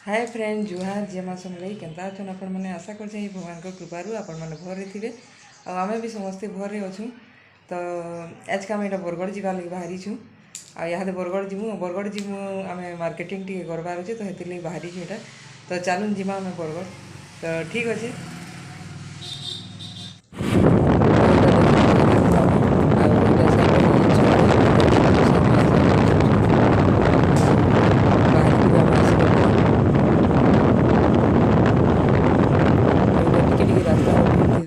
Hi friend जुहार जेमा समलाई केन्ता अछन आपण मैंने आशा कर भगवान कृपारू आपण मैंने भर थे आम भी समस्ते भर अच्छू। तो आज का आम बरगढ़ जावार लगे बाहरी छूँ आदे बरगढ़ जीमु आम मार्केटिंग टी करवार अच्छे तो ये बाहरी छूँ यहाँ। तो चलून जीमा आम बरगढ़ तो ठीक अच्छे।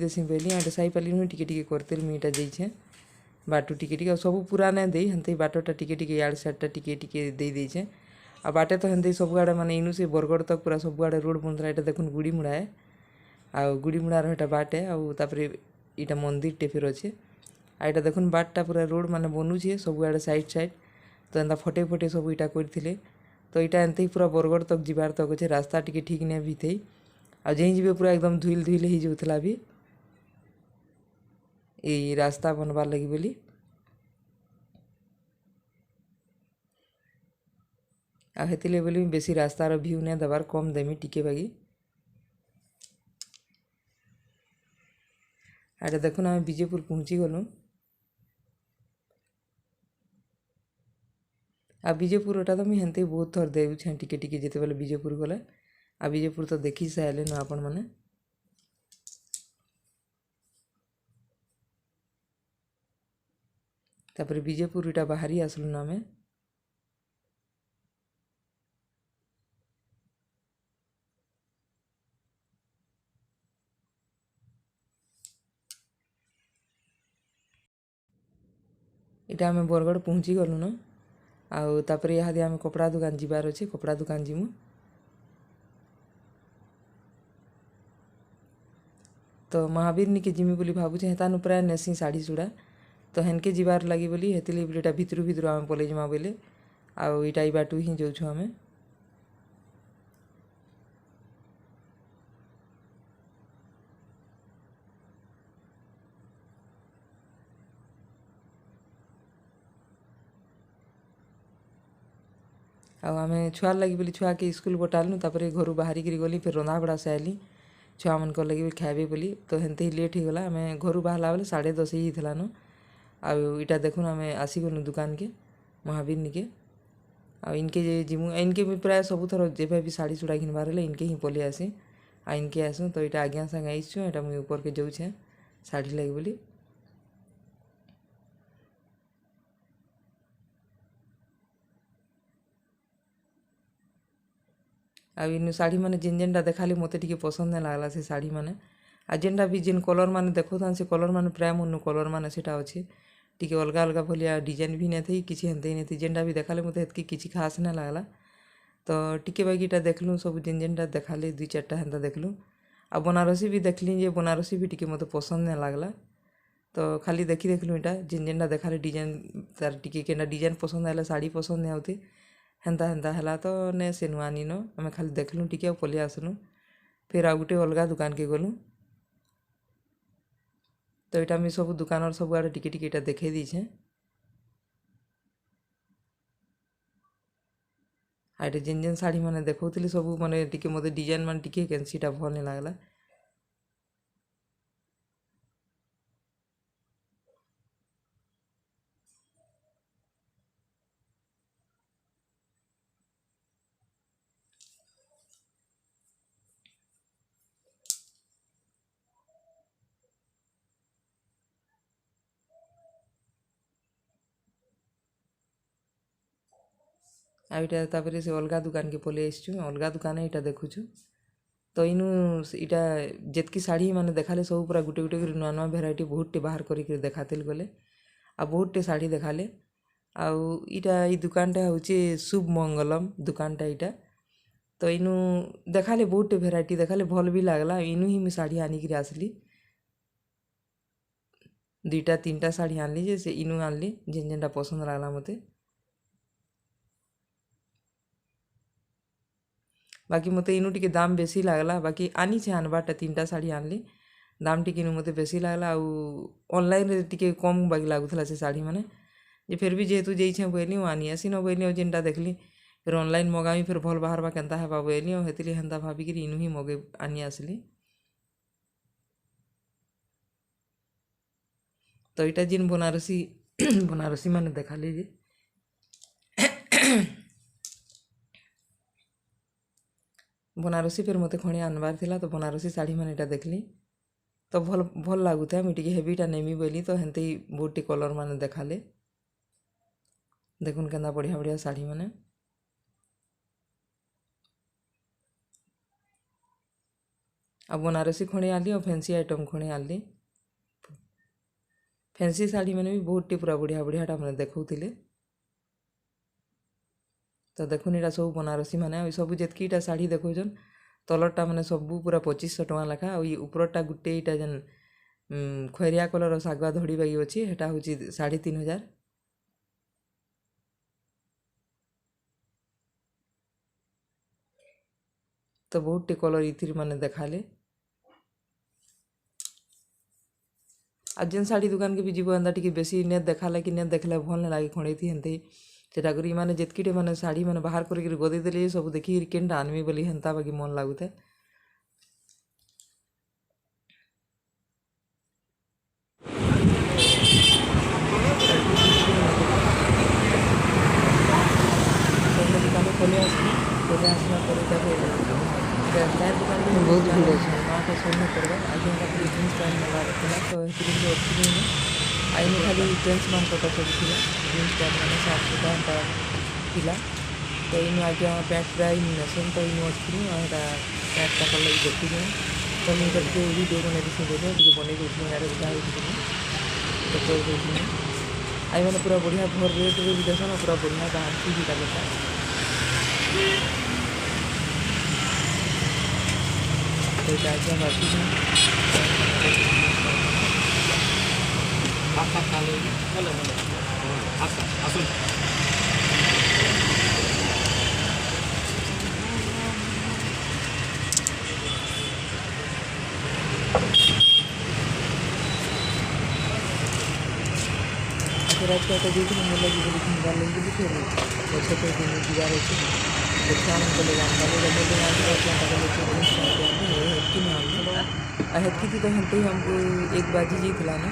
देसी पहली एंड साई पाली नुह टिके टिके करतेल मीटा देछे बाटू टिके टिके सब पूरा ना दे हंते बाटोटा टिके टिके याड साइडटा टिके टिके दे देछे आ बाटे तो हंते सब आड़े माने इनु से बरगढ़ तक पूरा सब आड़े रोड बनला। एटा देखुन गुड़ी मुड़ा है आ गुड़ी मुड़ार एटा बाटे आ तापरे इटा मंदिर टे फिर अच्छे आ एटा देखुन बाटटा पूरा रोड माने बनुछे सब आड़े साइड साइड तो एंता फटे फटे सब इटा करथिले। तो इटा एंते पूरा बरगढ़ तक जीवार तक अच्छे रास्ता टिके ठीक ने भी थे आ जेही जीवे पूरा एकदम धुल धुल ही जाउथला भी ये रास्ता बनवार लगी बोली आते बोली बेसी रास्तार व्यू नहीं देवार कम देमी टिके बागी आटे देखुन आम विजयपुर पहुँची गलु आ विजयपुरटा तो मुझे हेन्ते बहुत थर देछे टिके टिके जिते बेले विजयपुर गले आ विजयपुर तो देखी सारे न आपण मैंने तापर विजयपुर इटा बाहरी आसलु ना आम इटा आम बरगढ़ पहुँची गलु न आउे यहाँ आम कपड़ा दुकान जीवार अच्छे कपड़ा दुकान जीमु तो महावीर निके जिमी बोली भावुचे हेतानु प्राय नेसी साड़ी चूड़ा तो हेनके जीवार लगी बोली हेतिले बोलीटा भितरू भितरू आम पलै जिमा बोले आउ इटा ई बाटू ही जाऊँ आम आम छुआर लगी बोली छुआ के स्कूल बटालु तापर घर बाहरी गली फिर रंधा बड़ा से आइली छुआ मन लगे भी खाइबे बोली तो हेन्ते ही लेट हो गला आम घर बाहला बेले 10:30 ही थला न आटा देखुन आम आसीगलु दुकान के महावीर निके आ इनके जिमु इनके भी प्राय सब थर जब भी साड़ी चूड़ा घिनबार हेले इनके ही पलि आसी आ इनके आसू तो यहाँ आज्ञा संगे आईसु यहाँ मुझे ऊपर के जाऊे साड़ी लगे बोली आ इन शाढ़ी मैंने जेन जेनटा देखाली मत टे पसंद नहीं लगला से शाढ़ी मैंने आ जेनटा भी जेन कलर मैंने देखा से कलर मैंने प्राय मन कलर मैंने से अच्छे टी अलग अलग भाया डिजाइन भी नहीं थी किसी हेन्ते नहीं थी जेनटा भी देखाले मत हेतकी किसी खास नहीं लगला। तो टिके बाकीटा देखलु सब जेन जेनटा देखाले 2-4टा हेन्ता देखलु आ बनारसी भी देखली जे बनारसी भी टिके मत पसंद नहीं लगला। तो खाली देखी देखलु इटा जेन जेनटा देखाले डिजाइन तार टिके केना डिजाइन पसंद आला साड़ी पसंद नहीं आती हेन्ता हेन्ता है तो ने से नुआ नीन आम खाली देखलु टिके पलि आसलु फिर आ गोटे अलग दुकान के गलु तो यहाँ मुझे सब दुकान सब आड़े टिके टिके इटा देखे दीछे आटे जेन जेन शाढ़ी मैंने देखी सब माने टिके मत डिजाइन मान टिके कैंसीटा भल नहीं लगला। आईटा से अलग दुकान के पलि आसचु अलग दुकान यहाँ देखुचु तो इनु इटा जितकी शाढ़ी मैंने देखाले सब पूरा गुटे गुटे नुआ नुआ भेराइटी बहुत टे बाहर कर देखाते गले आ बहुत टे शाढ़ी देखाले आईटा ये दुकानटा हूँ शुभ मंगलम दुकानटा यहाँ तो इनु देखाले बहुत टे भेराइटी देखाले भल भी लगला इनु ही मुझे शाढ़ी आनिक आसली 2-3टा शाढ़ी आनली जे से इनु आनली जेन जेनटा पसंद लगला मते बाकी मत इनु टिके दाम बेसी लगला बाकी आनी छे आनबारटा 3टा शाढ़ी आनली दाम टिके इनु मते बेसी लगला ऑनलाइन रे टिके कम बाकी लगुला से शाढ़ी मैंने जे फिर भी जेहेतु जाइछे बोली आनी आसी न बोली जेनटा देखली फिर ऑनलाइन मगामी फिर भल बाहरबा केन्ता हेबा बोली और हेतिली हेन्ता भाविकी इनू ही मगे आनी आसली। तो यहाँ जिन बनारसी बनारसी मैंने देखाली जे बनारसी फिर मत खड़ी आनबार थिला तो बनारसी शाढ़ी मैंने यहाँ देखली तो भल भल लगुता मुझे हेवीटा नेमी बोली तो हेन्ते ही बहुत टी कलर मैंने देखाले। देखुन केन्ता बढ़िया बढ़िया शाढ़ी मैंने अब बनारसी खड़ी आली और फैंसी आइटम खड़ी आली। फैंसी शाढ़ी मैंने भी बहुत टी पूरा बढ़िया बढ़ियाटा मैंने देखौले। तो देखुन यहाँ सब बनारसी मैंने सब जितकीटा शाढ़ी देखौन तलरटा मैंने सबू पूरा 2500 टଙ୍କା लेखा और ये उपरटा गुटे यहाँ जेन खैरिया कलर शागुआ धड़ी बागी अच्छी हेटा हूँ 3500। तो बहुत टी कलर इथिर मैंने देखाले। आ जेन शाढ़ी दुकान के भी जीव एंता टी बेसी नेट देखाले कि नेट देखले भल नहीं लगे खड़े थी हेन्ते सेटा करी मैंने जितकीटे मैंने शाढ़ी मैंने बाहर कर गदे देली सब देखी केनटा आनमी बोली हेन्ता बाकी मन लगुते। दुकान खोले आसला बहुत भीड़ अच्छे सोने पड़वा आज जीन्स पैंट नेबार तो अच्छी आईने खाली जेन्स मान सब थी जीन्स पैंट मैंने 700 एंता थिला तो इन आगे पैंट प्राय नेसन तो इन अच्छी पैंटा कल देखी तो मुझे वीडियो बन दी बन गई यार तो कर देती आई मैंने पूरा बढ़िया भर रेट भी देसन पूरा बढ़िया बाहर भी लगता तो आगे रात को देखी मुझे लगी बोली घूमवा लेंगे फिर बच्चे तो दीवार अच्छे देखा हमको ले जाने हेतकी थी तो हेंते ही हमको एक बाजी जी थिला ना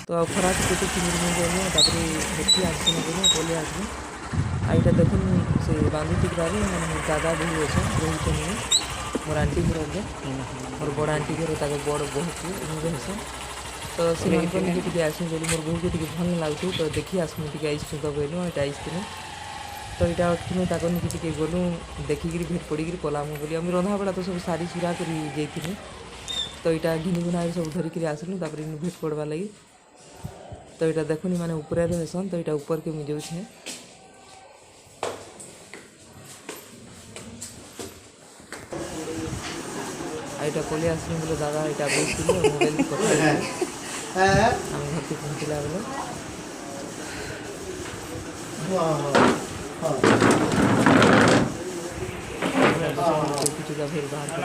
तो खरा के पेटे चिमिर में गए तापर हेतकी आसने गए बोले आसने आईटा देखुन से बांधी टिकरारे दादा भी अच्छे रही तो नहीं मोर आंटी घर जे मोर बड़ आंटी घर तक बड़ बहुत हेसन तो से टी आसमी बोली मोर बहू के भल लगुच तो देखी आसमी टी आईसु तो बोलूँ यहाँ आईसनी तो यहाँ अटकी ताक निकी गलु देखिकी भेट पड़ी पलामु बोली आम रंधा बेला तो सब साड़ी सुरा कर जाइए तो यहाँ घिनी गुना सब धरिकी आसलु तापर भेट पड़वा लगी तो यहाँ देखुनी मैंने ऊपर रहसन तो यहाँ ऊपर के मुझे जाऊे यहाँ पलि आसलु बोले दादा यहाँ बैठ मोबाइल कथा आम घर के पहुँचला बेले फिर बाहर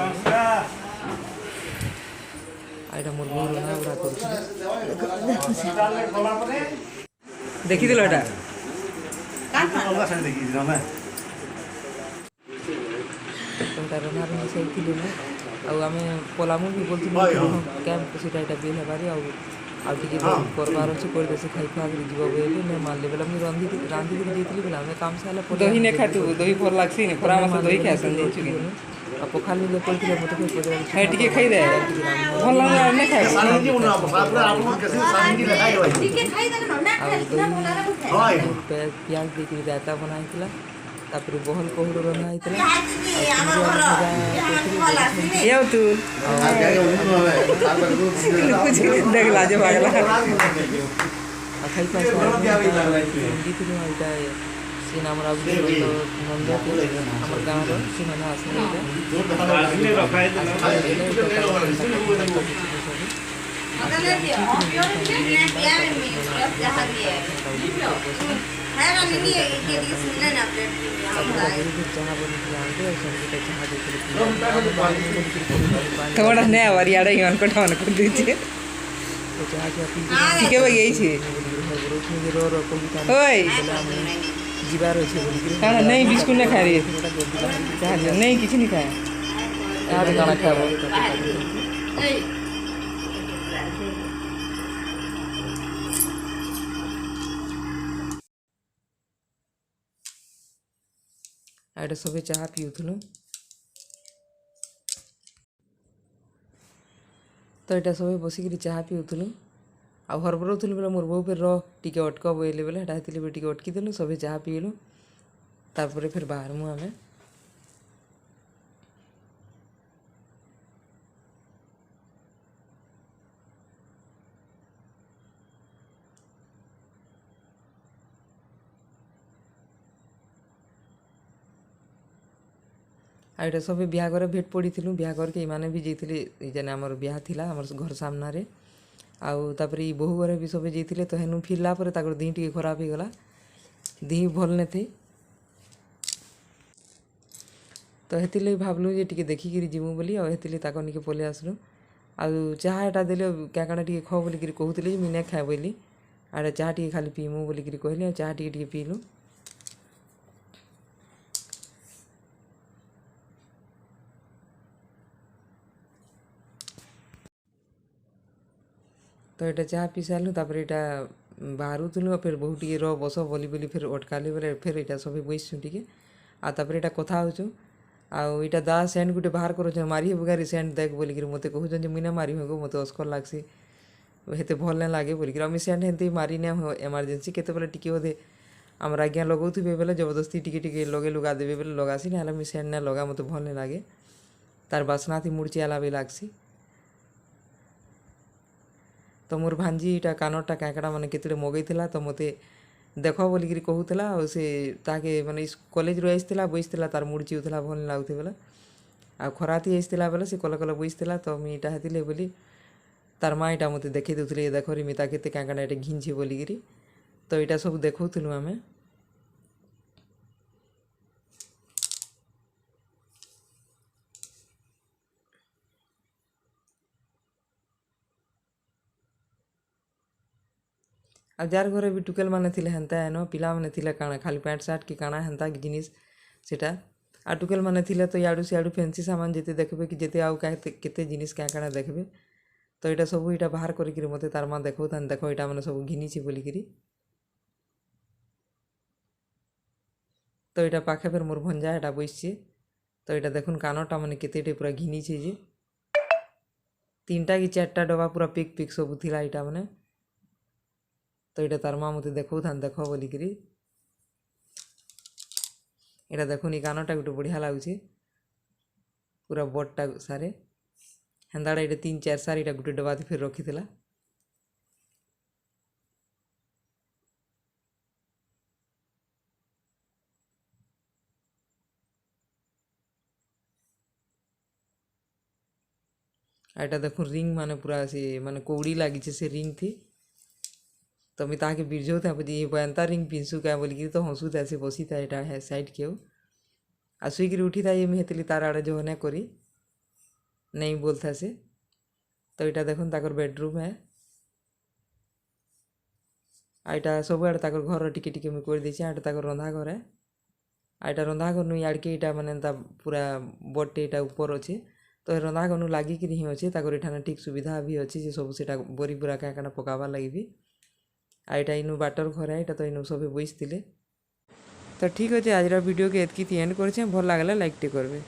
आईटा मोर बहू रहा उड़ा कर देखी दिल एटा रंधा रंधा सब थी आम पलामु भी बोलती कैंप सीटा यहाँ बिल हेबारी आगे करबार अच्छे कर बेसी खाई खुआ कर जीव बोली नहीं मानले बेला मुझे रांधिक जाइए बोला आम काम सारा दही नहीं खातु दही भल लग्सी खरा मास दही खासन आ पखाल मिले पड़े मत टे खाई दे भल नहीं खाए पियाज देकर रायता बनाई तापर बहल पहुड़ रंधा तू देखला जो भागला खाई पास सीना हमारा नंद हमार गाँव सीना थोड़ा नहीं आवार यार अनकोटा अनकुदी ठीक है भाई यही ओए ଯିବାର ଅଛି ବୋଲିକିରି କାଣା ନେଇ ବିସ୍କୁଟ୍ ନାଇଁ ଖାଏ ଚାହା ନେଇ କିଛି ନି ଖାଏ ଇହାଦେ କାଣା ଖାଇବ ଏଇଟା ସବେ ଚାହା ପିଉଥିଲୁ ତ ଏଇଟା ସବେ ବସିକିରି ଚାହା ପିଉଥିଲୁ ଆଉ ହରବରଉଥିଲୁ ବେଲେ ମୋର୍ ବୋଉ ଫେର୍ ଟିକେ ଅଟକ ବୋଇଲେ ବେଲେ ହେଟା ହେତିର୍ଲାଗି ଟିକେ ଅଟକିଦେଲୁ ସବେ ଚାହା ପିଇଲୁ ତାପରେ ଫେର୍ ବାହାରମୁ ଆମେ ଆଉ ଏଇଟା ସବେ ବିହାଘରେ ଭେଟ୍ ପଡ଼ିଥିଲୁ ବିହାଘରକେ ଏମାନେ ବି ଯାଇଥିଲେ ଯେନେ ଆମର ବିହା ଥିଲା ଆମର ଘର ସାମ୍ନାରେ ଆଉ ତାପରେ ଇ ବୋହୂ ଘରେ ବି ସବେ ଯାଇଥିଲେ ତ ହେନୁ ଫିର୍ଲା ପରେ ତାଙ୍କର ଦିହି ଟିକେ ଖରାପ ହେଇଗଲା ଦିହି ଭଲ୍ ନେଥି ତ ହେଥିର୍ଲାଗି ଭାବଲୁ ଯେ ଟିକେ ଦେଖିକିରି ଯିମୁ ବୋଲି ଆଉ ହେଥିର୍ଲାଗି ତାକର୍ ନିକେ ପଲେଇ ଆସିଲୁ ଆଉ ଚାହା ଏଟା ଦେଲେ କାଣା ଟିକେ ଖ ବୋଲିକିରି କହୁଥିଲେ ଯେ ମୁଇଁ ନାଇଁ ଖାଏ ବୋଇଲି ଆଡ଼େ ଚାହା ଟିକେ ଖାଲି ପିଇମୁ ବୋଲିକିରି କହିଲେ ଆଉ ଚାହା ଟିକେ ପିଇଲୁ ତ ଏଇଟା ଚାହା ପିଇ ସାରିଲୁ ତାପରେ ଏଇଟା ବାହାରୁଥିଲୁ ଫେର୍ ବହୁ ଟିକେ ବସ ବୋଲି ଫେର୍ ଅଟକାଲି ବେଲେ ଫେର୍ ଏଇଟା ସବେ ବସିଛୁ ଟିକେ ଆଉ ତାପରେ ଏଇଟା କଥା ହେଉଛୁ ଆଉ ଏଇଟା ଦା ସେଣ୍ଟ ଗୋଟେ ବାହାର କରୁଛନ୍ ମାରି ହେବୁ ଗାରି ସେଣ୍ଟ ଦେଖ ବୋଲିକିରି ମୋତେ କହୁଛନ୍ ଯେ ମୁଇଁ ନା ମାରି ହେବୁ ମୋତେ ଅସ୍କର୍ ଲାଗ୍ସି ହେତେ ଭଲ୍ ନାଇଁ ଲାଗେ ବୋଲିକିରି ଆମେ ସେଣ୍ଟ ହେନ୍ତି ମାରି ନାଇଁ ଏମର୍ଜେନ୍ସି କେତେବେଲେ ଟିକେ ବୋଧେ ଆମର ଆଜ୍ଞା ଲଗାଉଥିବେ ବେଲେ ଜବରଦସ୍ତି ଟିକେ ଲଗେଇ ଲୁଗା ଦେବେ ବେଲେ ଲଗାସି ନାହେଲେ ମୁଇଁ ସେଣ୍ଟ ନାଇଁ ଲଗା ମୋତେ ଭଲ୍ ନାଇଁ ଲାଗେ ତାର୍ ବାସ୍ନାଥି ମୁଡ଼୍ଚିଆଲା ବି ଲାଗ୍ସି ତ ମୋର୍ ଭାଞ୍ଜି ଇଟା କାନର୍ଟା କାଁକଡ଼ା ମାନେ କେତେଟେ ମଗେଇଥିଲା ତ ମୋତେ ଦେଖ ବୋଲିକିରି କହୁଥିଲା ଆଉ ସେ ତାହାକେ ମାନେ କଲେଜ୍ରୁ ଆସିଥିଲା ବସିଥିଲା ତାର୍ ମୁଡ଼୍ ଚିଉଥିଲା ଭଲ୍ ନାଇଁ ଲାଗୁଥି ବେଲେ ଆଉ ଖରାତି ଆସିଥିଲା ବେଲେ ସେ କଲେ କଲେ ବସିଥିଲା ତ ମୁଇଁ ଇଟା ହେତିର୍ଲାଗି ବୋଲି ତାର୍ ମା ଇଟା ମୋତେ ଦେଖେଇ ଦେଉଥିଲେ ଦେଖରେ ମିତା କେତେ କାଁକଡ଼ା ଏଟା ଘିନ୍ଛି ବୋଲିକିରି ତ ଇଟା ସବୁ ଦେଖଉଥିଲୁ ଆମେ ଆଉ ଯାର୍ ଘରେ ବି ଟୁକେଲ୍ମାନେ ଥିଲେ ହେନ୍ତା ଏନ ପିଲାମାନେ ଥିଲେ କାଣା ଖାଲି ପ୍ୟାଣ୍ଟ୍ ସାର୍ଟ୍ କି କାଣା ହେନ୍ତା ଜିନିଷ୍ ସେଟା ଆଉ ଟୁକେଲ୍ମାନେ ଥିଲେ ତ ଇଆଡ଼ୁ ସିଆଡ଼ୁ ଫେନ୍ସି ସାମାନ୍ ଯେତେ ଦେଖ୍ବେ କି ଯେତେ ଆଉ କେତେ ଜିନିଷ୍ କାଣା ଦେଖ୍ବେ ତ ଇଟା ସବୁ ଇଟା ବାହାର କରିକିରି ମୋତେ ତାର୍ ମା ଦେଖଉଥାନ୍ ଦେଖ ଇଟା ମାନେ ସବୁ ଘିନିଛି ବୋଲିକିରି ତ ଇଟା ପାଖେ ଫେର୍ ମୋର୍ ଭଞ୍ଜା ଏଟା ବସିଛେ ତ ଇଟା ଦେଖୁନ୍ କାନଟା ମାନେ କେତେଟେ ପୁରା ଘିନିଛେ ଯେ 3ଟା କି 4ଟା ଡବା ପୁରା ପିକ୍ ସବୁ ଥିଲା ଇଟା ମାନେ ତ ଇଟା ତାର୍ ମା ମୋତେ ଦେଖଉଥାନ୍ ଦେଖ ବୋଲିକିରି ଏଇଟା ଦେଖୁନ୍ ଇ କାନଟା ଗୋଟେ ବଢ଼ିଆ ଲାଗୁଛେ ପୁରା ବଡ଼୍ଟା ସାରେ ହେନ୍ତାଟା ଏଇଟା 3-4 ସାର୍ ଇଟା ଗୋଟେ ଡବାଥି ଫେର୍ ରଖିଥିଲା ଏଇଟା ଦେଖୁନ୍ ରିଙ୍ଗ୍ ମାନେ ପୁରା ସେ ମାନେ କଉଡ଼ି ଲାଗିଛେ ସେ ରିଙ୍ଗ୍ ଥି ତ ମୁଇଁ ତାହାକେ ବିର୍ଝଉଥାଏ ବୁଝି ଏନ୍ତା ରିଙ୍ଗ୍ ପିନ୍ଧସୁ କାଁ ବୋଲିକିରି ତ ହସୁଥାଏ ସେ ବସିଥାଏ ଏଇଟା ସାଇଡ଼୍କେ ଆଉ ଶୁଇକିରି ଉଠିଥାଏ ମୁଇଁ ହେତିର୍ଲାଗି ତାର୍ ଆଡ଼େ ଜହ ନାଇଁ କରି ନେଇ ବୋଲ୍ଥାଏ ସେ ତ ଇଟା ଦେଖୁନ୍ ତାକର୍ ବେଡ଼ରୁମ୍ ଆଉ ଇଟା ସବୁଆଡ଼େ ତାକର୍ ଘର ଟିକେ ଟିକେ ମୁଇଁ କରିଦେଇଛେ ଏଇଟା ତାକର୍ ରନ୍ଧା ଘର ଆଉ ଇଟା ରନ୍ଧା ଘରନୁ ଇଆଡ଼କେ ଇଟା ମାନେ ଏନ୍ତା ପୁରା ବଡ଼୍ଟେ ଇଟା ଉପର୍ ଅଛେ ତ ରନ୍ଧା ଘରନୁ ଲାଗିକିରି ହିଁ ଅଛେ ତାକର୍ ଏଠାନେ ଠିକ୍ ସୁବିଧା ବି ଅଛେ ଯେ ସବୁ ସେଟା ବରି ବୁରା କାଣା ପକାବାର୍ ଲାଗି ବି ଆଉ ଇଟା ଇନୁ ବାଟର୍ ଘର ଇଟା ତ ଇନୁ ସବେ ବସିଥିଲେ ତ ଠିକ୍ ଅଛେ ଆଜିର ଭିଡ଼ିଓକେ ଏତ୍କି ଏଣ୍ଡ୍ କରୁଛେଁ ଭଲ୍ ଲାଗ୍ଲେ ଲାଇକ୍ଟେ କର୍ବେ।